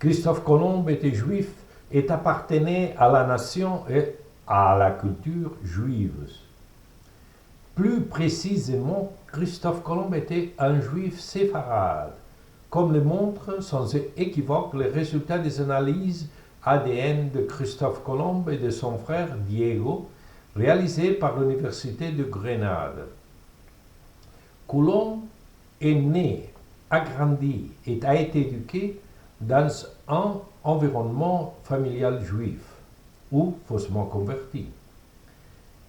Christophe Colomb était juif et appartenait à la nation et à la culture juive. Plus précisément, Christophe Colomb était un juif séfarade, comme le montrent sans équivoque les résultats des analyses ADN de Christophe Colomb et de son frère Diego, réalisées par l'Université de Grenade. Colomb est né, a grandi et a été éduqué dans un environnement familial juif, ou faussement converti.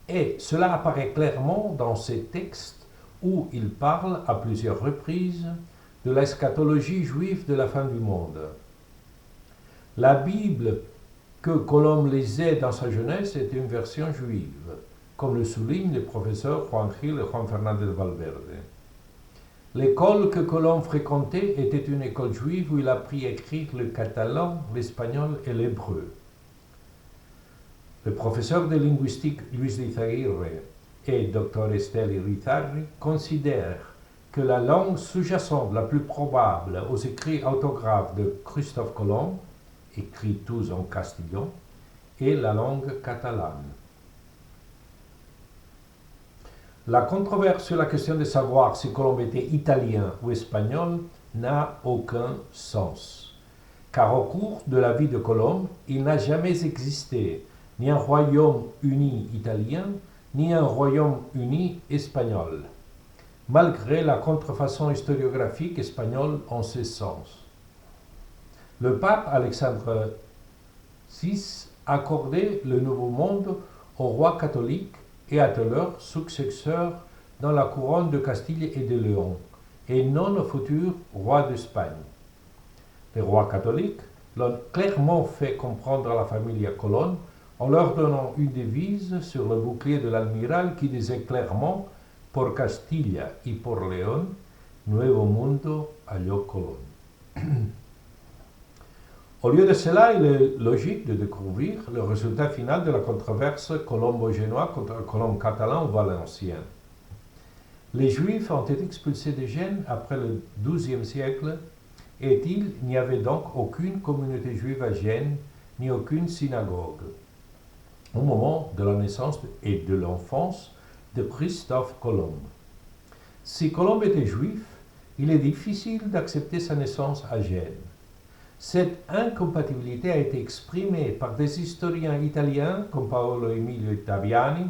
Et cela apparaît clairement dans ses textes où il parle à plusieurs reprises de l'eschatologie juive de la fin du monde. La Bible que Colomb lisait dans sa jeunesse était une version juive, comme le soulignent les professeurs Juan Gil et Juan Fernández Valverde. L'école que Colomb fréquentait était une école juive où il apprit à écrire le catalan, l'espagnol et l'hébreu. Le professeur de linguistique Luis Izaguirre et Dr Estelle Irizarry considèrent que la langue sous-jacente la plus probable aux écrits autographes de Christophe Colomb, écrits tous en castillan, est la langue catalane. La controverse sur la question de savoir si Colomb était italien ou espagnol n'a aucun sens, car au cours de la vie de Colomb, il n'a jamais existé ni un royaume uni italien, ni un royaume uni espagnol, malgré la contrefaçon historiographique espagnole en ce sens. Le pape Alexandre VI accordait le Nouveau Monde aux rois catholiques et à leurs successeurs dans la couronne de Castille et de Léon, et non aux futurs rois d'Espagne. Les rois catholiques l'ont clairement fait comprendre à la famille Colón en leur donnant une devise sur le bouclier de l'amiral qui disait clairement « Por Castilla y por León, Nuevo Mundo halló Colón ». Au lieu de cela, il est logique de découvrir le résultat final de la controverse colombo-génois contre colombe catalan ou valencien. Les Juifs ont été expulsés de Gênes après le XIIe siècle et il n'y avait donc aucune communauté juive à Gênes ni aucune synagogue au moment de la naissance et de l'enfance de Christophe Colomb. Si Colomb était juif, il est difficile d'accepter sa naissance à Gênes. Cette incompatibilité a été exprimée par des historiens italiens comme Paolo Emilio Taviani,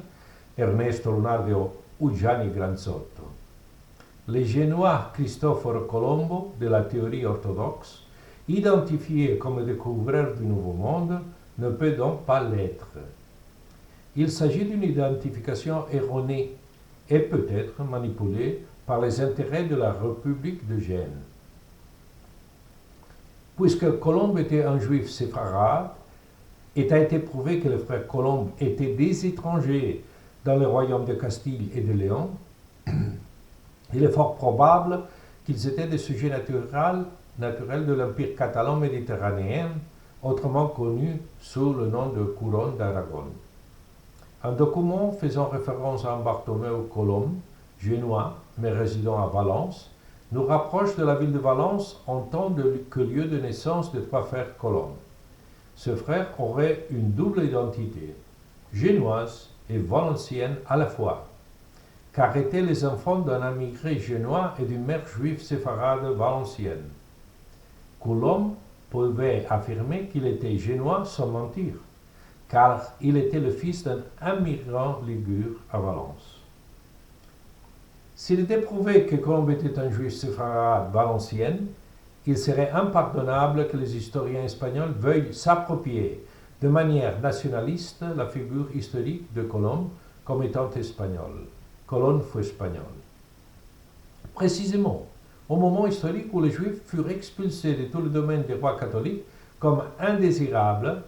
Ernesto Lunardi ou Gianni Granzotto. Le Génois Cristoforo Colombo, de la théorie orthodoxe, identifié comme le découvreur du Nouveau Monde, ne peut donc pas l'être. Il s'agit d'une identification erronée et peut-être manipulée par les intérêts de la République de Gênes. Puisque Colomb était un juif séfarade, il a été prouvé que les frères Colomb étaient des étrangers dans le royaume de Castille et de Léon, il est fort probable qu'ils étaient des sujets naturels de l'Empire catalan méditerranéen, autrement connu sous le nom de couronne d'Aragon. Un document faisant référence à un Bartholoméu Colomb, génois, mais résidant à Valence, nous rapproche de la ville de Valence en tant que lieu de naissance des trois frères Colomb. Ce frère aurait une double identité, génoise et valencienne à la fois, car étaient les enfants d'un immigré génois et d'une mère juive séfarade valencienne. Colomb pouvait affirmer qu'il était génois sans mentir, car il était le fils d'un immigrant ligure à Valence. S'il était prouvé que Colomb était un juif séfarade valencienne, il serait impardonnable que les historiens espagnols veuillent s'approprier de manière nationaliste la figure historique de Colomb comme étant espagnol. Colomb fut espagnol. Précisément, au moment historique où les Juifs furent expulsés de tout le domaine des rois catholiques comme indésirables,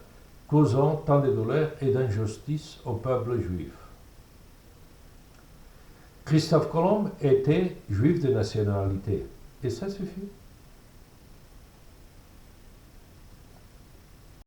causant tant de douleur et d'injustice au peuple juif. Christophe Colomb était juif de nationalité, et ça suffit.